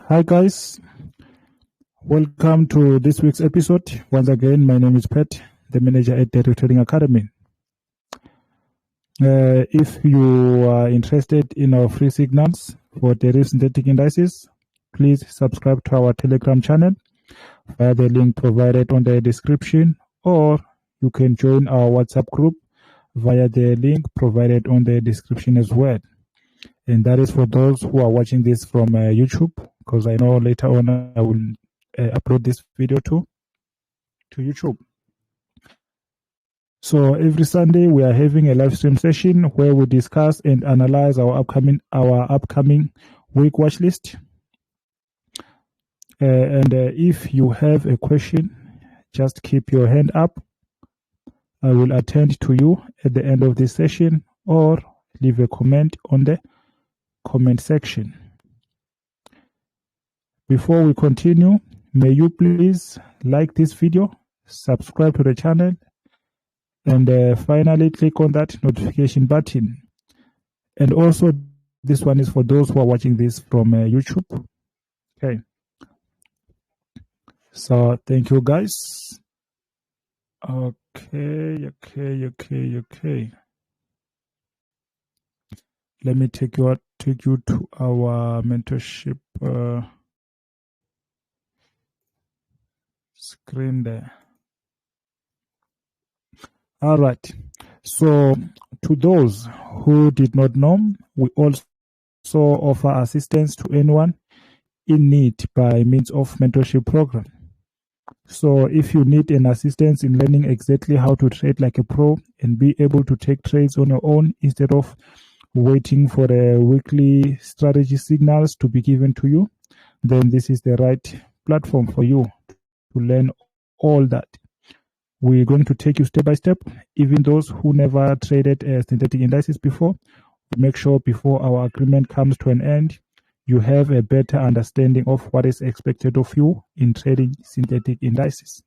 Hi guys, welcome to this week's episode. Once again, my name is Pat, the manager at Deriv'S Trading Academy. If you are interested in our free signals for Deriv'S synthetic indices, please subscribe to our Telegram channel via the link provided on the description, or you can join our WhatsApp group via the link provided on the description as well. And that is for those who are watching this from YouTube, because I know later on I will upload this video to YouTube. So every Sunday we are having a live stream session where we discuss and analyze our upcoming week watch list. If you have a question, just keep your hand up. I will attend to you at the end of this session, or leave a comment on the comment section. Before we continue, may you please like this video, subscribe to the channel, and finally click on that notification button. And also, this one is for those who are watching this from YouTube. Okay. So thank you guys. Okay. Let me take you to our mentorship screen there. All right. So to those who did not know, we also offer assistance to anyone in need by means of mentorship program. So if you need an assistance in learning exactly how to trade like a pro and be able to take trades on your own instead of waiting for the weekly strategy signals to be given to you, then this is the right platform for you to learn all that. We're going to take you step by step. Even those who never traded synthetic indices before, make sure before our agreement comes to an end, you have a better understanding of what is expected of you in trading synthetic indices.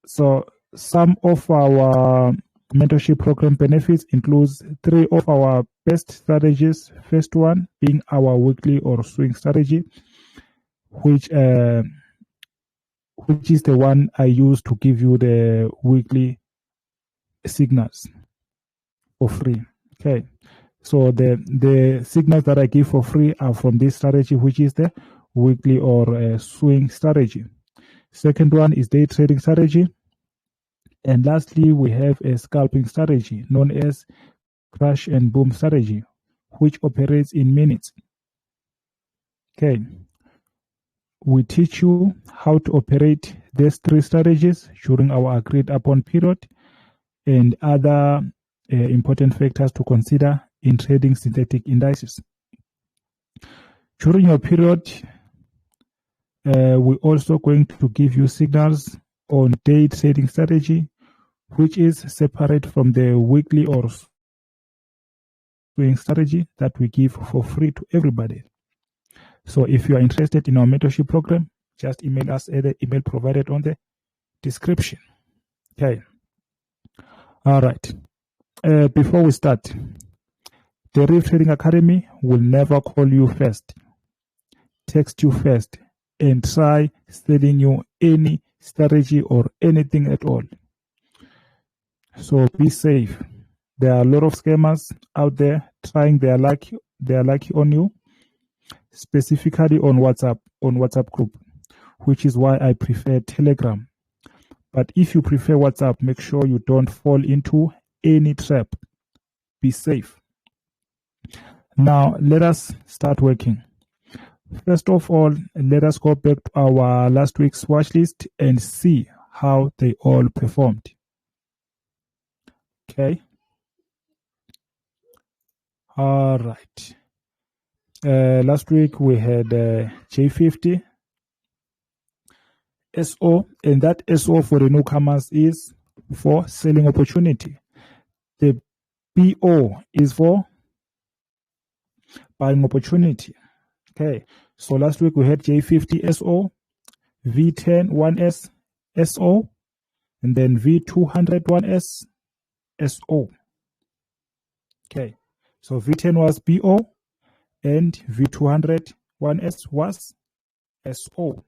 So some of our mentorship program benefits includes 3 of our best strategies. First one being our weekly or swing strategy, which is the one I use to give you the weekly signals for free. Okay, so the signals that I give for free are from this strategy, which is the weekly or swing strategy. Second one is day trading strategy. And lastly, we have a scalping strategy known as crash and boom strategy, which operates in minutes. Okay. We teach you how to operate these 3 strategies during our agreed upon period and other important factors to consider in trading synthetic indices. During your period, we're also going to give you signals on day trading strategy, which is separate from the weekly or swing strategy that we give for free to everybody. So if you are interested in our mentorship program, just email us at the email provided on the description. Okay. All right. Before we start, the Deriv'S Trading Academy will never call you first, text you first, and try selling you any strategy or anything at all. So be safe. There are a lot of scammers out there trying their luck on you, specifically on WhatsApp group, which is why I prefer Telegram. But if you prefer WhatsApp, make sure you don't fall into any trap. Be safe. Now, let us start working. First of all, let us go back to our last week's watch list and see how they all performed. Okay. All right. Last week we had J50, SO, and that SO for the newcomers is for selling opportunity. The BO is for buying opportunity. Okay, so last week we had J50 SO, V10 1S SO, and then V200 1S SO. Okay, so V10 was BO and V200 1S was SO.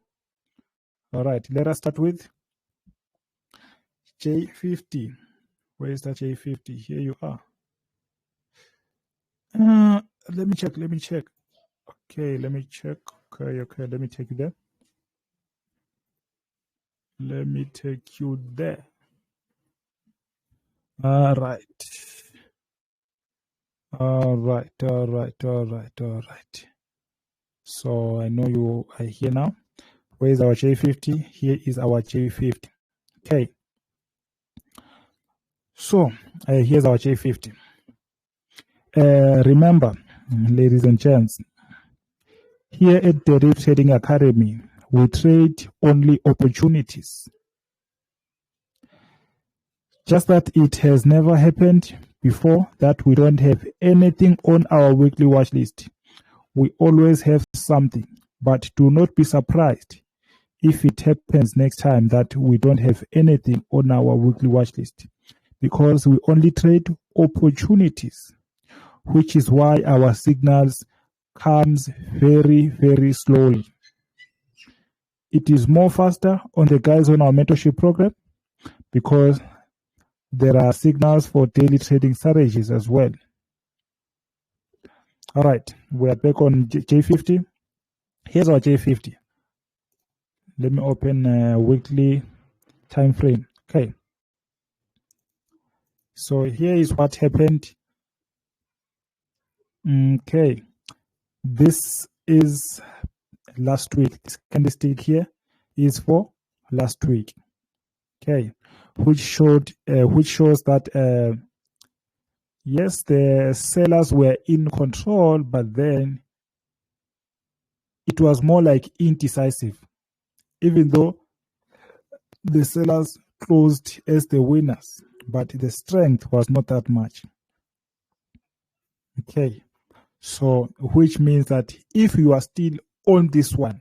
All right, let us start with J50. Where is that J50? Here you are. Let me check. Okay, let me check. Okay, let me take you there. Let me take you there. All right. So I know you are here now. Where is our J50? Here is our J50. Okay. So here's our J50. Remember, ladies and gents, here at the Deriv'S Trading Academy, we trade only opportunities. Just that it has never happened before that we don't have anything on our weekly watch list. We always have something, but do not be surprised if it happens next time that we don't have anything on our weekly watch list, because we only trade opportunities, which is why our signals comes very, very slowly. It is more faster on the guys on our mentorship program because there are signals for daily trading strategies as well. All right, we are back on J50. Here's our J50. Let me open a weekly time frame. Okay. So here is what happened. Okay. This is last week. This candlestick here is for last week. Okay. Which shows that yes, the sellers were in control, but then it was more like indecisive, even though the sellers closed as the winners, but the strength was not that much. Okay, so which means that if you are still on this one,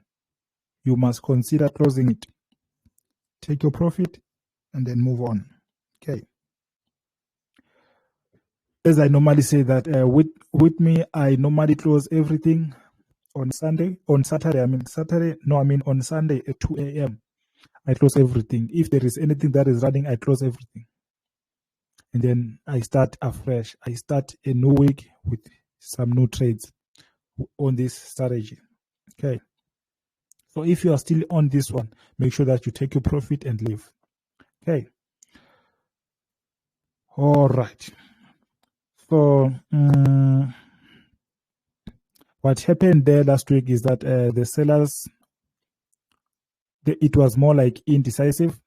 you must consider closing it. Take your profit and then move on. Okay. As I normally say that with me, I normally close everything on Sunday. On Saturday at 2 a.m. I close everything. If there is anything that is running, I close everything. And then I start afresh. I start a new week with some new trades on this strategy. Okay. So if you are still on this one, make sure that you take your profit and leave. Okay. All right. So what happened there last week is that the sellers, it was more like indecisive.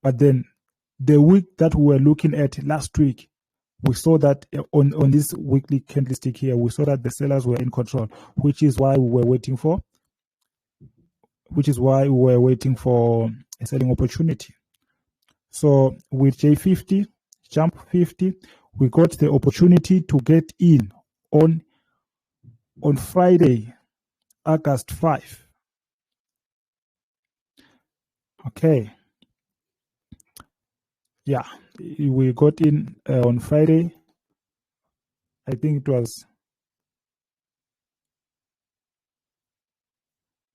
But then the week that we were looking at last week, we saw that on this weekly candlestick here, we saw that the sellers were in control, which is why we were waiting for a selling opportunity. So with J50, jump 50, we got the opportunity to get in on Friday, August 5. Okay. Yeah, we got in on Friday. I think it was,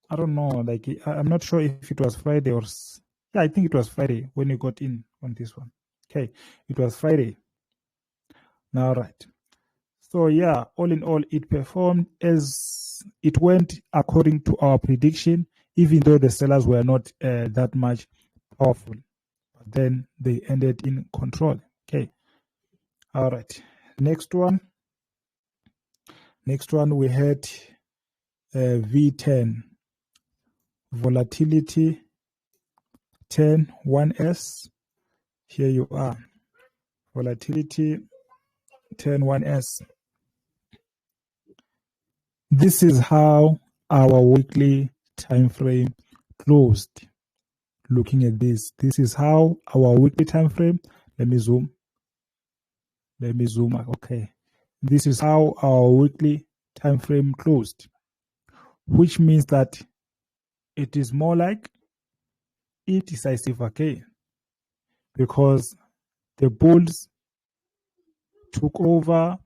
I don't know, like I'm not sure if it was Friday or, yeah, I think it was Friday when you got in on this one. Okay, it was Friday. Now, right. So yeah, all in all, it performed as it went according to our prediction, even though the sellers were not that much powerful. But then they ended in control. Okay. All right. Next one we had V10 volatility 10 1S. Here you are. Volatility 10 1S. This is how our weekly time frame closed. looking at this. This is how our weekly time frame. Let me zoom. Okay. This is how our weekly time frame closed, which means that it is more like indecisive again, because the bulls took over,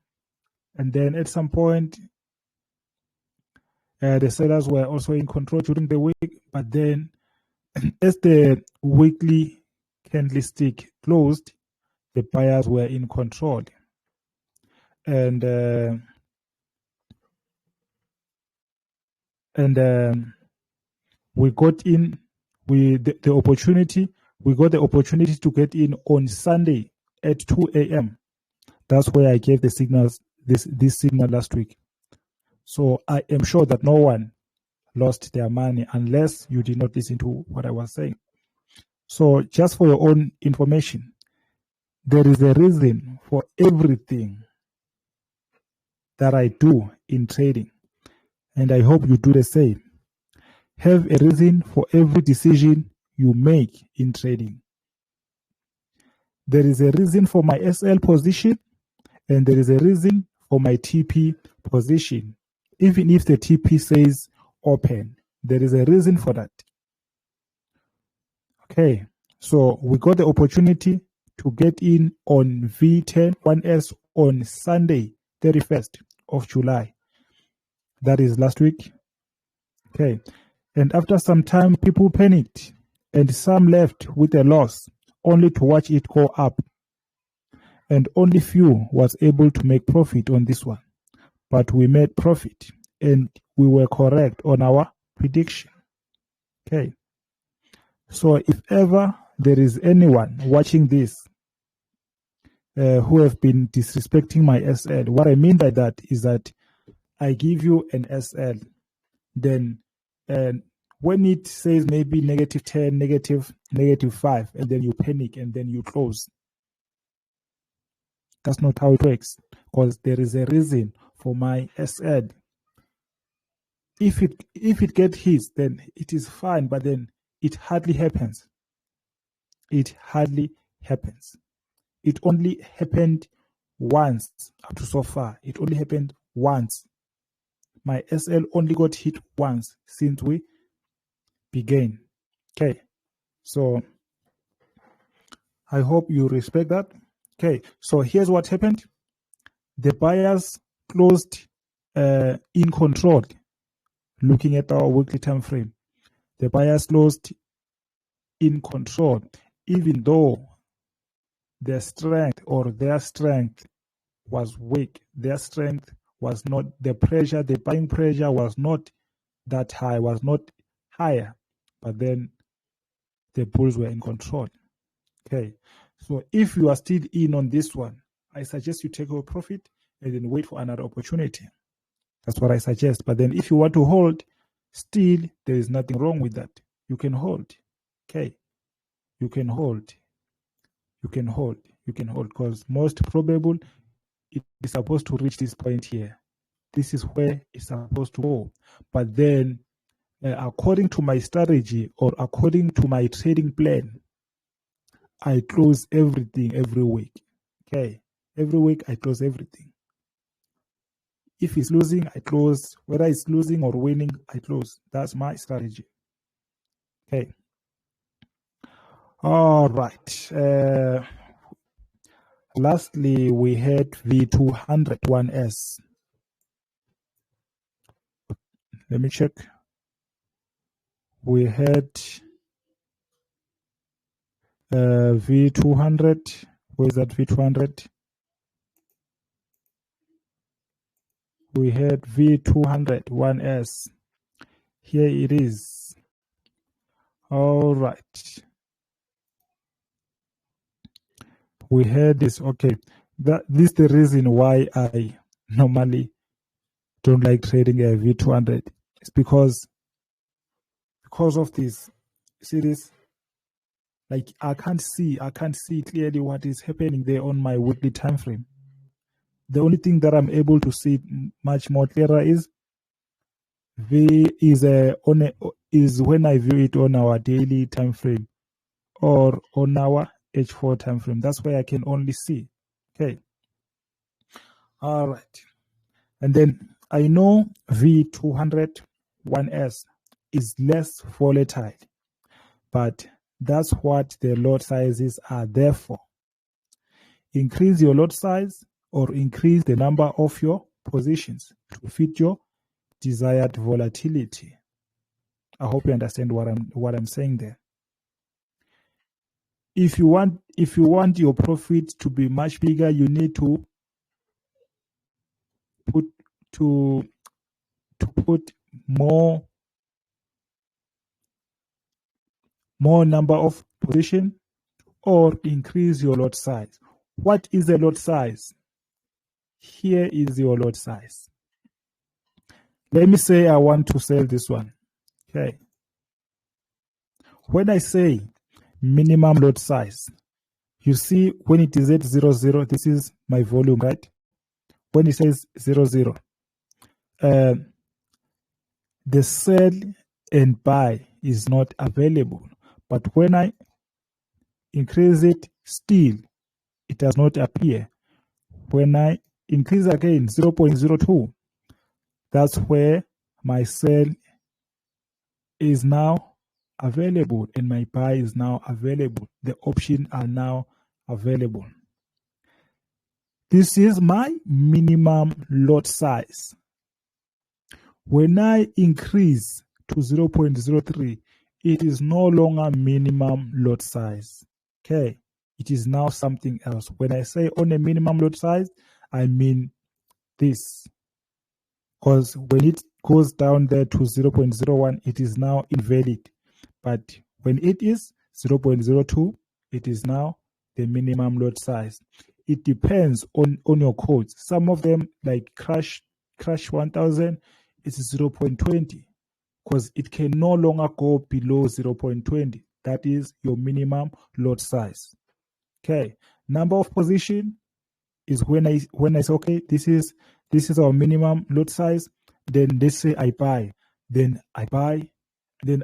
and then at some point the sellers were also in control during the week. But then as the weekly candlestick closed, the buyers were in control, and we got in the opportunity. We got the opportunity to get in on Sunday at 2 a.m. That's where I gave the signals, this signal last week. So I am sure that no one lost their money unless you did not listen to what I was saying. So just for your own information, there is a reason for everything that I do in trading, and I hope you do the same. Have a reason for every decision you make in trading. There is a reason for my SL position, and there is a reason for my TP position. Even if the TP says open, there is a reason for that. Okay, so we got the opportunity to get in on V10 1S on Sunday, 31st of July. That is last week. Okay, and after some time, people panicked, and some left with a loss, only to watch it go up. And only few was able to make profit on this one. But we made profit, and we were correct on our prediction. Okay. So if ever there is anyone watching this who have been disrespecting my SL, what I mean by that is that I give you an SL, then when it says maybe -10, -5, and then you panic and then you close. That's not how it works, because there is a reason for my SL. If it gets hit, then it is fine, but then it hardly happens. It hardly happens. It only happened once up to so far. It only happened once. My SL only got hit once since we began. Okay, so I hope you respect that. Okay, so here's what happened. The buyers closed in control. Looking at our weekly time frame, the buyers closed in control, even though their strength was weak. Their strength was not, the buying pressure was not that high, was not higher, but then the bulls were in control. Okay, so if you are still in on this one, I suggest you take your profit and then wait for another opportunity. That's what I suggest. But then if you want to hold, still, there is nothing wrong with that. You can hold. Okay. You can hold. You can hold. You can hold, because most probable it is supposed to reach this point here. This is where it's supposed to go. But then, according to my strategy or according to my trading plan, I close everything every week. Okay. Every week I close everything. If it's losing, I close. Whether it's losing or winning, I close. That's my strategy. Okay. All right. Lastly, we had V201S. Let me check. We had V200. Where is that V200? We had V201S. Here it is. All right. We had this. Okay. This is the reason why I normally don't like trading a V200. It's because of this. See this? Like I can't see clearly what is happening there on my weekly time frame. The only thing that I'm able to see much more clearer is V is when I view it on our daily time frame. or on our H4 time frame. That's where I can only see. Okay. All right. And then I know V201S is less volatile, but that's what the lot sizes are there for. Increase your lot size or increase the number of your positions to fit your desired volatility. I hope you understand what I'm saying there. If you want your profit to be much bigger, you need to put more number of position or increase your lot size. What is the lot size? Here is your lot size. Let me say I want to sell this one. Okay. When I say minimum lot size, you see when it is at 00, this is my volume, right? When it says 00, the sell and buy is not available. But when I increase it, still, it does not appear. When I increase again 0.02, that's where my sell is now available and my buy is now available. The options are now available. This is my minimum lot size. When I increase to 0.03, it is no longer minimum lot size. Okay, it is now something else. When I say on a minimum lot size, I mean this. Because when it goes down there to 0.01, it is now invalid. But when it is 0.02, it is now the minimum lot size. It depends on your codes. Some of them, like Crash 1000, is 0.20 because it can no longer go below 0.20. That is your minimum lot size. Okay. Number of position is when I say, okay, this is our minimum lot size. Then let's say I buy. Then I buy. Then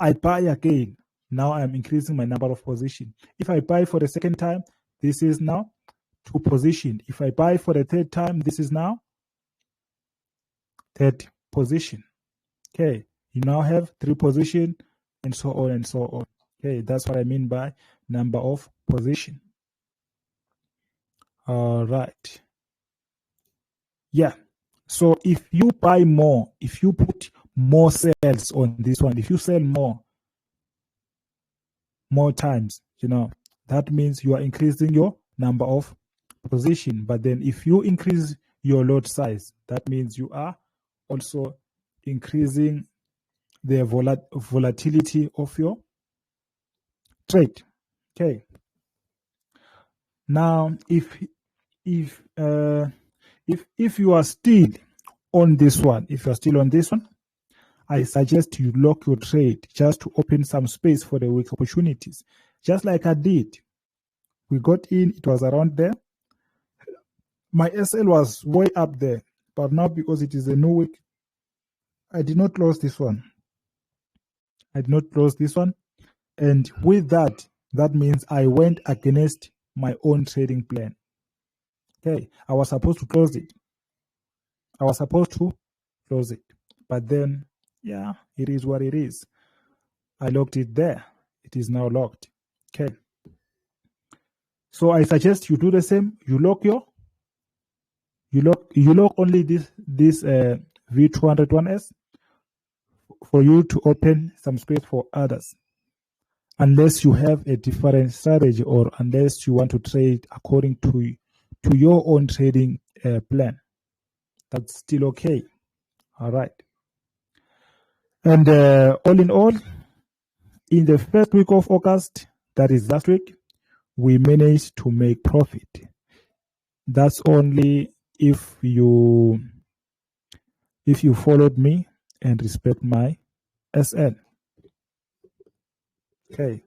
I buy again. Now I'm increasing my number of position. If I buy for the second time, this is now 2 position. If I buy for the third time, this is now 3rd position. Okay, you now have 3 position and so on and so on. Okay, that's what I mean by number of position. All right. Yeah. So if you buy more, if you put more sales on this one, if you sell more times, that means you are increasing your number of position. But then if you increase your lot size, that means you are also increasing the volatility of your trade. Okay. Now, if you are still on this one, I suggest you lock your trade just to open some space for the weak opportunities. Just like I did. We got in, it was around there. My SL was way up there, but now because it is a new week, I did not close this one. And with that means I went against my own trading plan. Okay, I was supposed to close it. But then, yeah, it is what it is. I locked it there. It is now locked. Okay. So I suggest you do the same. You lock only this V201S for you to open some space for others. Unless you have a different strategy or unless you want to trade according to your own trading plan. That's still okay. All right. And all in all, in the first week of August, that is last week, we managed to make profit. That's only if you followed me and respect my SN. Okay.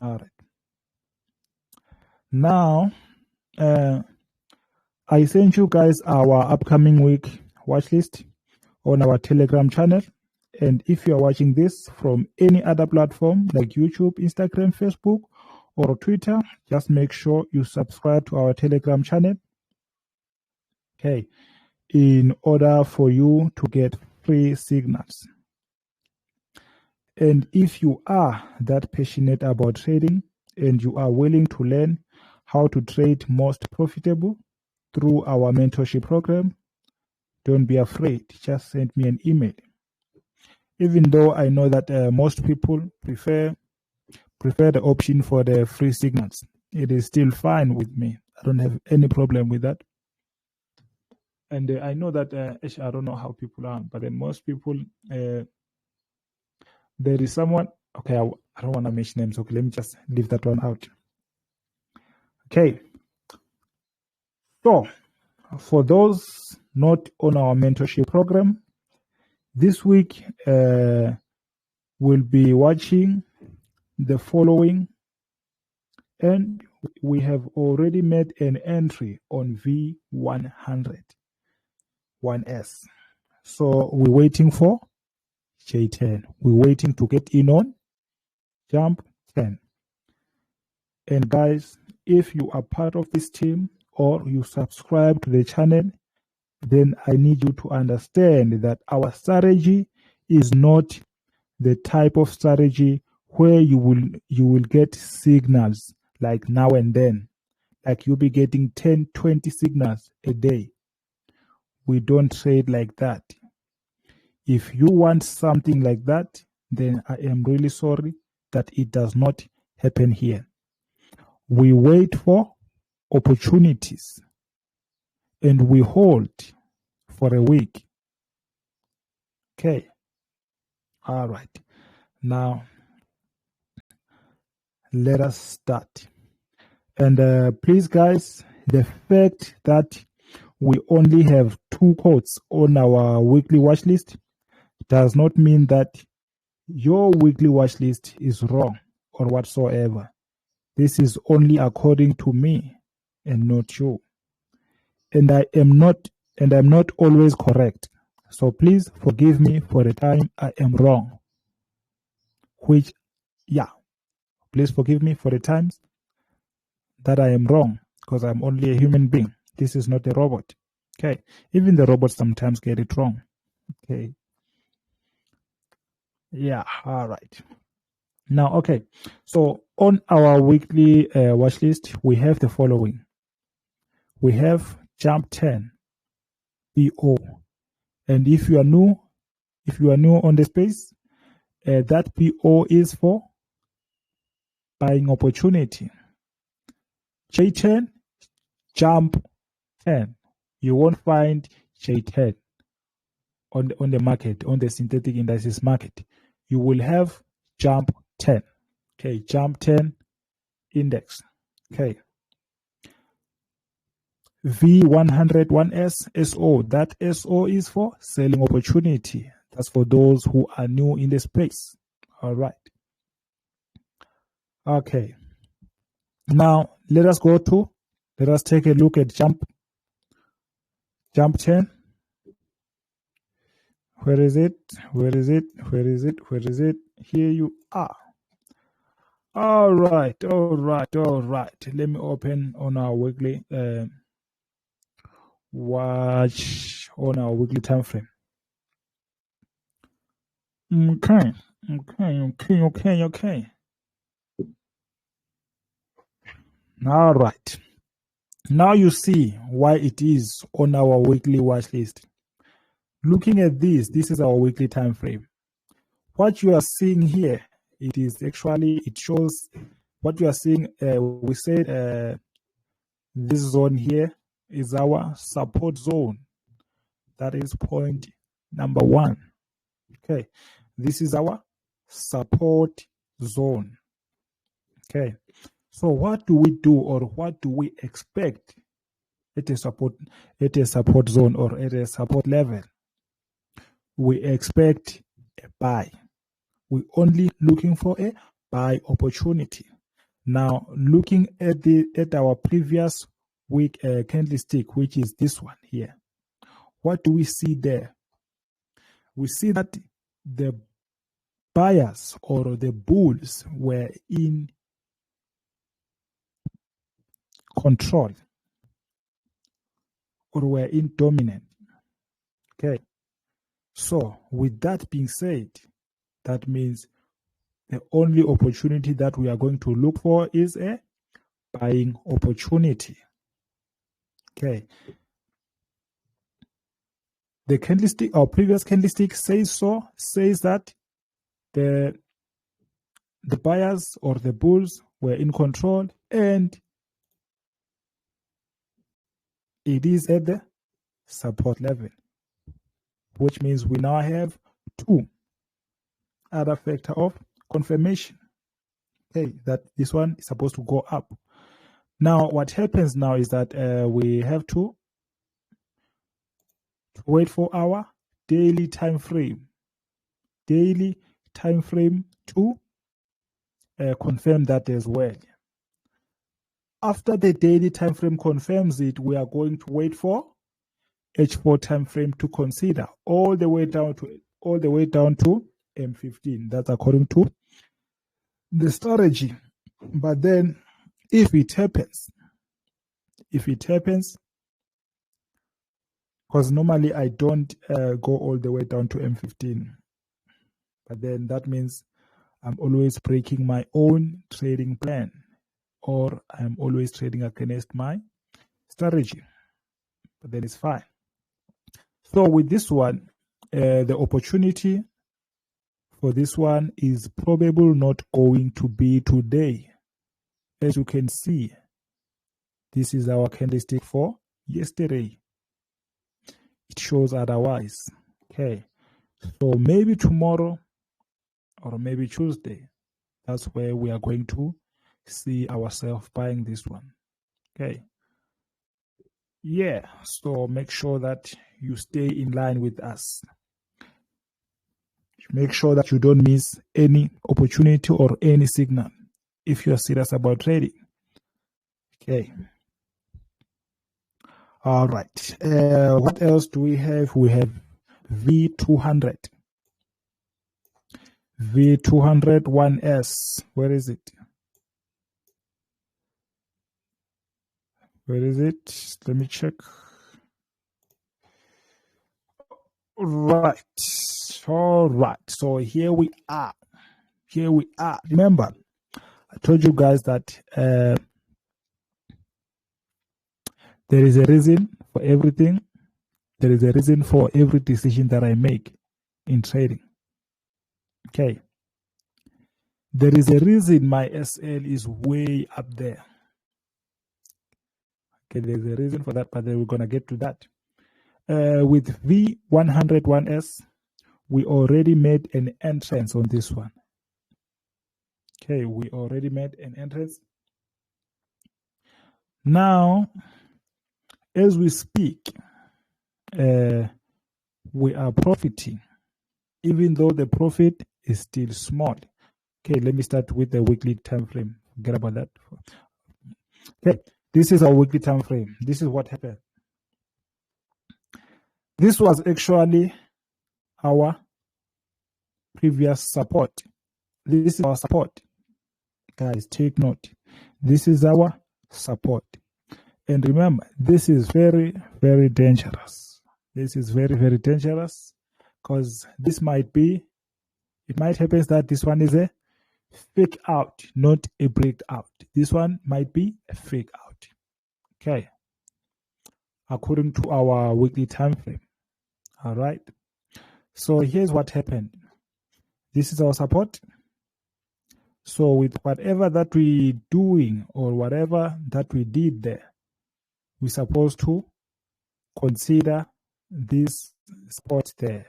All right. Now, I sent you guys our upcoming week watch list on our Telegram channel, And if you are watching this from any other platform like YouTube, Instagram, Facebook, or Twitter, just make sure you subscribe to our Telegram channel, okay, in order for you to get free signals. And if you are that passionate about trading and you are willing to learn how to trade most profitable through our mentorship program, don't be afraid. Just send me an email. Even though I know that most people prefer the option for the free signals, it is still fine with me. I don't have any problem with that. And I know that I don't know how people are, but then most people, there is someone. Okay, I don't want to mention names. Okay, let me just leave that one out. Okay. So, for those not on our mentorship program, this week we'll be watching the following, and we have already made an entry on V100 1S. So we're waiting for J10. We're waiting to get in on jump 10. And guys, if you are part of this team or you subscribe to the channel, then I need you to understand that our strategy is not the type of strategy where you will get signals like now and then, like you'll be getting 10, 20 signals a day. We don't trade like that. If you want something like that, then I am really sorry that it does not happen here. We wait for opportunities and we hold for a week. Okay. All right. Now, let us start. And please, guys, the fact that we only have 2 quotes on our weekly watch list does not mean that your weekly watch list is wrong or whatsoever. This is only according to me and not you. And I'm not always correct. So please forgive me for the time I am wrong. Please forgive me for the times that I am wrong, because I'm only a human being. This is not a robot. Okay. Even the robots sometimes get it wrong. Okay. Yeah. All right. Now, okay. So on our weekly watch list, we have the following. We have jump 10 PO. And if you are new on the space, that PO is for buying opportunity. J10, jump 10. You won't find J10 on the market, on the synthetic indices market. You will have jump 10. Okay, jump 10 index. Okay. V100 1S SO. That SO is for selling opportunity. That's for those who are new in the space. All right. Okay. Now let us take a look at jump 10. Where is it? Here you are. All right. Let me open on our weekly watch on our weekly time frame. Okay. All right. Now you see why it is on our weekly watch list. Looking at this is our weekly time frame. What you are seeing here, it shows what you are seeing. We said this zone here is our support zone. That is point number 1. Okay, this is our support zone. Okay, so what do we do, or what do we expect at a support zone or at a support level? We expect a buy. We're only looking for a buy opportunity. Now, looking at our previous week candlestick, which is this one here, what do we see there? We see that the buyers or the bulls were in control or were in dominant. Okay. So with that being said, that means the only opportunity that we are going to look for is a buying opportunity. Okay. The candlestick, our previous candlestick says that the buyers or the bulls were in control, and it is at the support level, which means we now have two other factor of confirmation. Okay, that this one is supposed to go up. Now, what happens now is that we have to wait for our daily time frame. Daily time frame to confirm that as well. After the daily time frame confirms it, we are going to wait for H4 time frame to consider all the way down to M15. That's according to the strategy. But then if it happens, because normally I don't go all the way down to M15, but then that means I'm always breaking my own trading plan, or I'm always trading against my strategy, but then it's fine. So with this one, the opportunity for this one is probably not going to be today. As you can see, this is our candlestick for yesterday. It shows otherwise. Okay, so maybe tomorrow or maybe Tuesday, that's where we are going to see ourselves buying this one. Okay, yeah, so make sure that you stay in line with us. Make sure that you don't miss any opportunity or any signal if you are serious about trading. Okay. All right. What else do we have? We have V200. V201S. Where is it? Where is it? Let me check. Right. All right. So here we are. Remember, I told you guys that there is a reason for everything. There is a reason for every decision that I make in trading. Okay. There is a reason my SL is way up there. Okay, there's a reason for that, but then we're going to get to that. With V101S, we already made an entrance on this one. Okay, we already made an entrance. Now, as we speak, we are profiting, even though the profit is still small. Okay, let me start with the weekly time frame. Forget about that. Okay, this is our weekly time frame. This is what happened. This was actually our previous support. This is our support. Guys, take note. This is our support. And remember, this is very, very dangerous. This is very, very dangerous because this might be, it might happen that this one is a fake out, not a breakout. This one might be a fake out. Okay. According to our weekly time frame. All right. So here's what happened. This is our support. So with whatever that we doing or whatever that we did there, we're supposed to consider this spot there.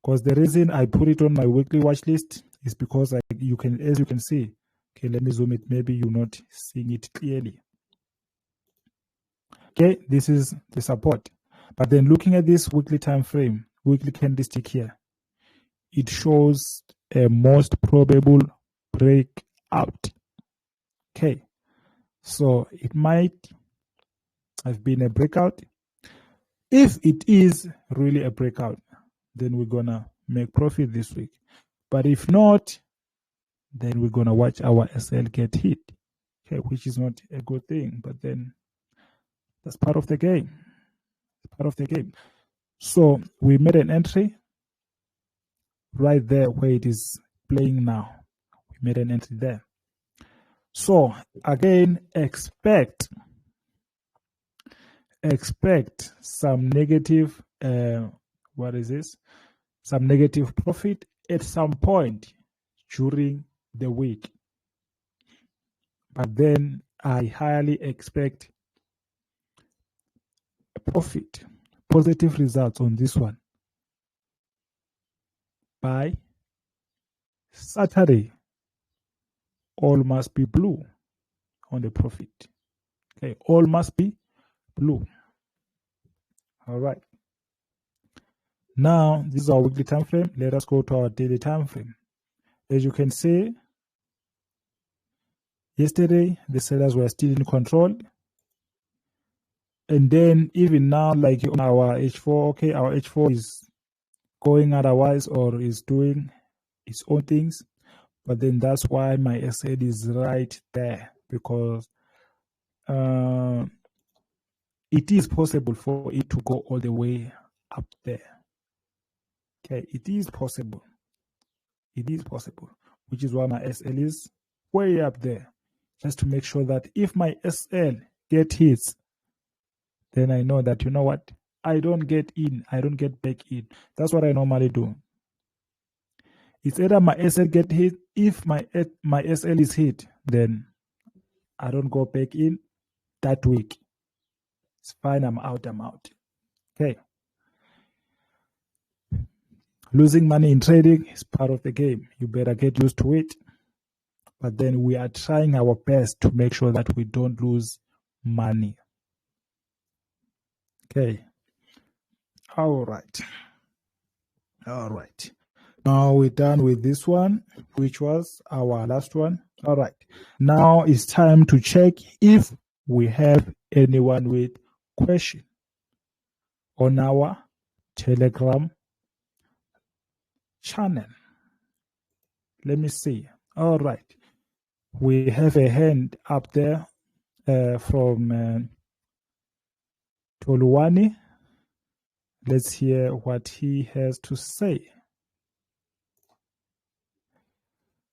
Because the reason I put it on my weekly watch list is because as you can see, okay, let me zoom it. Maybe you're not seeing it clearly. Okay, this is the support. But then looking at this weekly time frame, weekly candlestick here, it shows a most probable breakout. Okay, so it might have been a breakout. If it is really a breakout, then we're gonna make profit this week. But if not, then we're going to watch our SL get hit, okay, which is not a good thing. But then that's part of the game. Part of the game. So we made an entry right there where it is playing now. We made an entry there. So again, expect some negative, what is this? Some negative profit at some point during the week. But then I highly expect a profit, positive results on this one by Saturday. All must be blue on the profit. Okay, all must be blue. All right. Now, this is our weekly time frame. Let us go to our daily time frame. As you can see, yesterday the sellers were still in control. And then even now, like on our H4, okay, our H4 is going otherwise or is doing its own things. But then that's why my SL is right there, because it is possible for it to go all the way up there. Okay, it is possible. It is possible, which is why my SL is way up there, just to make sure that if my SL get hits, then I know that, you know what, I don't get in, I don't get back in. That's what I normally do. It's either my SL get hit. If my SL is hit, then I don't go back in that week. It's fine, I'm out. Okay. Losing money in trading is part of the game. You better get used to it. But then we are trying our best to make sure that we don't lose money. Okay. All right. Now we're done with this one, which was our last one. All right. Now it's time to check if we have anyone with question on our Telegram channel. Let me see. All right. We have a hand up there from Toluwani. Let's hear what he has to say.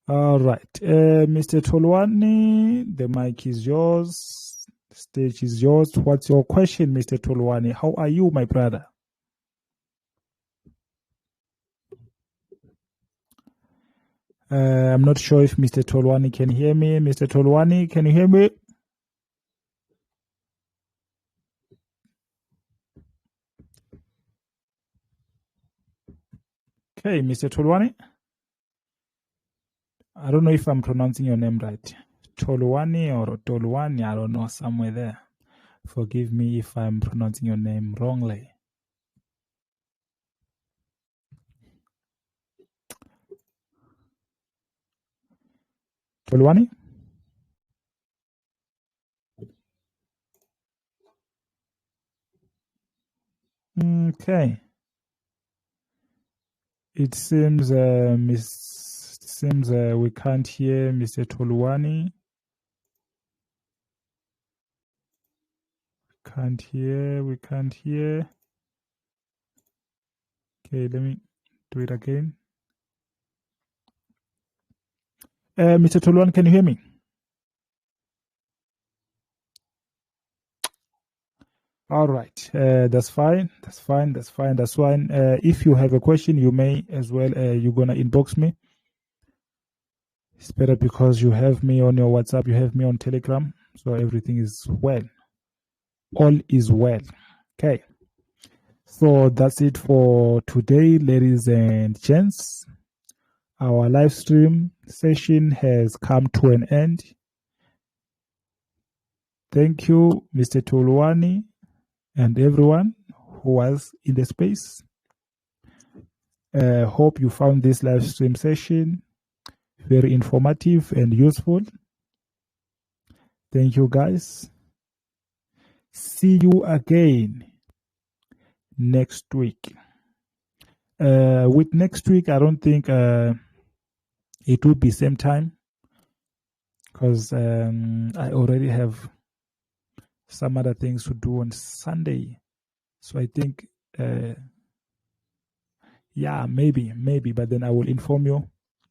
All right. Mr. Toluwani, the mic is yours. The stage is yours. What's your question, Mr. Toluwani? How are you, my brother? I'm not sure if Mr. Toluwani can hear me. Mr. Toluwani, can you hear me? Okay, Mr. Toluwani. I don't know if I'm pronouncing your name right. Toluwani or Toluwani, I don't know, somewhere there. Forgive me if I'm pronouncing your name wrongly. Toluwani? Okay. It seems we can't hear Mr. Toluwani. We can't hear. Okay, let me do it again. Mr. Toluwani, can you hear me? All right, that's fine. That's fine. If you have a question, you may as well. You're gonna inbox me. It's better because you have me on your WhatsApp. You have me on Telegram, so everything is well. All is well. Okay. So that's it for today, ladies and gents. Our live stream session has come to an end. Thank you, Mr. Toluwani, and everyone who was in the space. Hope you found this live stream session very informative and useful. Thank you, guys. See you again next week. With next week, I don't think it will be same time, because I already have some other things to do on Sunday. So I think, yeah, maybe, but then I will inform you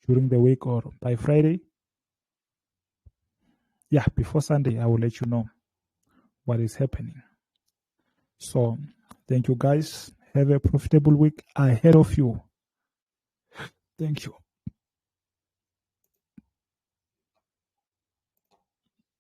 during the week or by Friday. Yeah, before Sunday, I will let you know what is happening. So thank you, guys. Have a profitable week ahead of you. Thank you.